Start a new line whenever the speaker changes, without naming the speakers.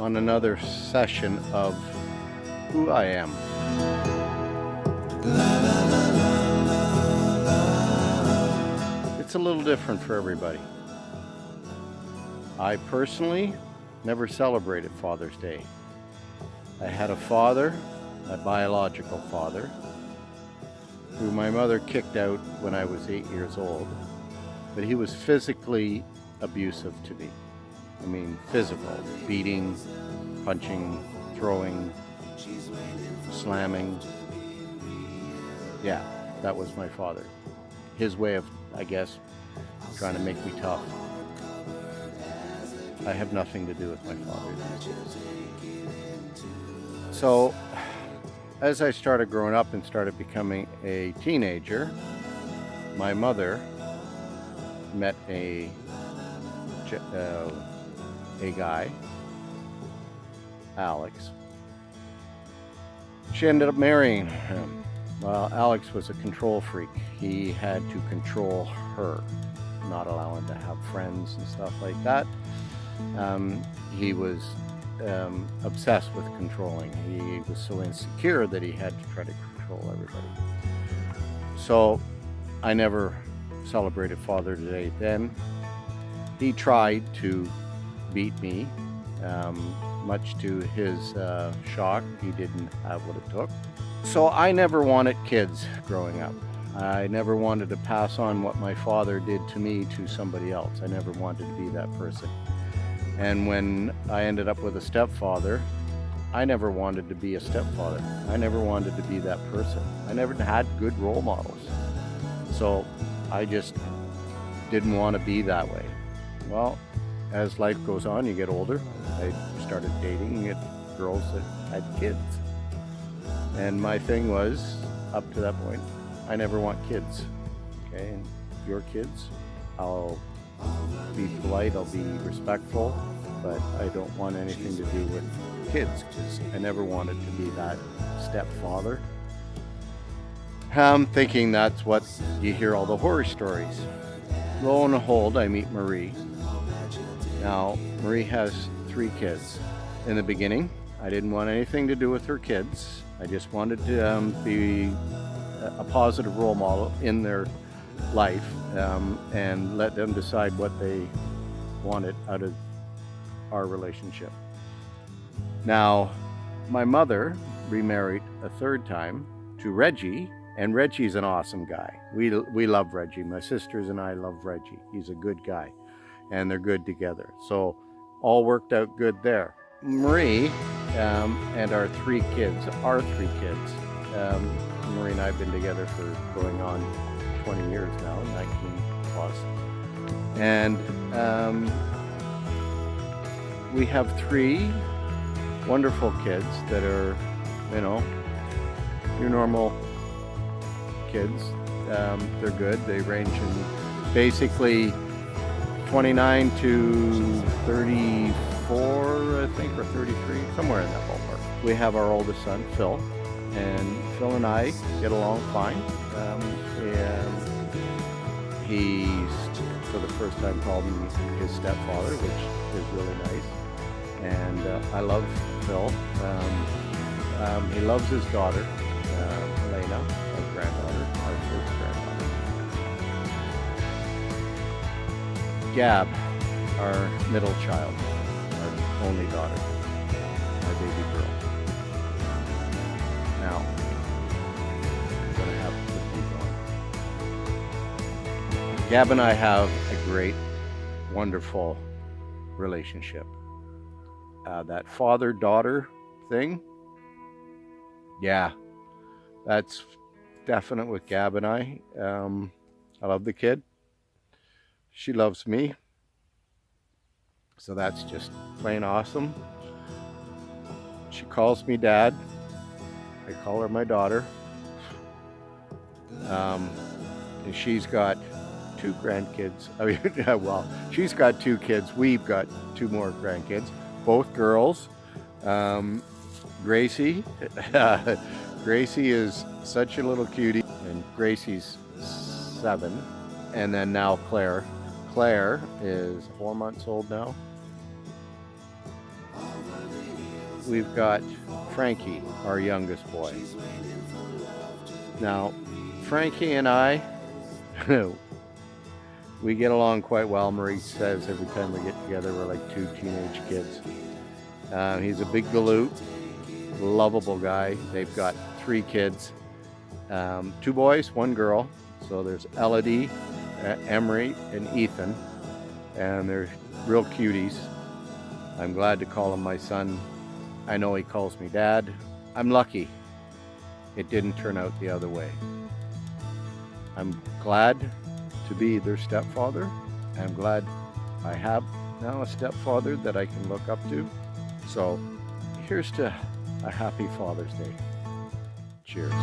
on another session of Who I Am. It's a little different for everybody. I personally never celebrated Father's Day. I had a father, my biological father, who my mother kicked out when I was 8 years old, but he was physically abusive to me. I mean, physical, beating, punching, throwing, slamming. Yeah, that was my father. His way of, I guess, trying to make me tough. I have nothing to do with my father. So, as I started growing up and started becoming a teenager, my mother met a guy, Alex. She ended up marrying him. Well, Alex was a control freak. He had to control her, not allowing to have friends and stuff like that. He was obsessed with controlling. He was so insecure that he had to try to control everybody. So I never celebrated Father's Day then. He tried to beat me, much to his shock. He didn't have what it took. So I never wanted kids growing up. I never wanted to pass on what my father did to me to somebody else. I never wanted to be that person. And when I ended up with a stepfather, I never wanted to be a stepfather. I never wanted to be that person. I never had good role models. So I just didn't want to be that way. Well, as life goes on, you get older. I started dating girls that had kids. And my thing was, up to that point, I never want kids. Okay, and your kids, I'll be polite, I'll be respectful, but I don't want anything to do with kids because I never wanted to be that stepfather. I'm thinking that's what you hear all the horror stories. Lo and behold, I meet Marie. Now, Marie has 3 kids. In the beginning, I didn't want anything to do with her kids. I just wanted to be a positive role model in their life and let them decide what they wanted out of our relationship. Now, my mother remarried a 3rd time to Reggie, and Reggie's an awesome guy. We love Reggie. My sisters and I love Reggie. He's a good guy, and they're good together. So all worked out good there. Marie and our 3 kids, Marie and I have been together for going on 20 years now, 19 plus. And we have 3 wonderful kids that are, your normal kids. They're good. They range in basically 29 to 34, I think, or 33, somewhere in that ballpark. We have our oldest son, Phil, and Phil and I get along fine. And he's, for the first time, called me his stepfather, which is really nice. And I love Phil. He loves his daughter, Elena, our granddaughter, our 1st granddaughter. Gab, our middle child, our only daughter, our baby girl. Now, I'm going to have to put these on. Gab and I have a great, wonderful relationship. That father-daughter thing, yeah, that's definite with Gab and I. I love the kid. She loves me. So that's just plain awesome. She calls me dad. I call her my daughter. And she's got 2 grandkids. I mean, well, she's got 2 kids. We've got 2 more grandkids, both girls. Gracie. Gracie is such a little cutie, and Gracie's 7. And then now Claire. Claire is 4 months old now. we've got Frankie, our youngest boy. Now, Frankie and I, we get along quite well. Marie says every time we get together, we're like two teenage kids. He's a big galoot, lovable guy. They've got 3 kids, 2 boys, 1 girl. So there's Elodie, Emery, and Ethan, and they're real cuties. I'm glad to call him my son. I know he calls me dad. I'm lucky it didn't turn out the other way. I'm glad to be their stepfather. I'm glad I have now a stepfather that I can look up to. So here's to a happy Father's Day. Cheers.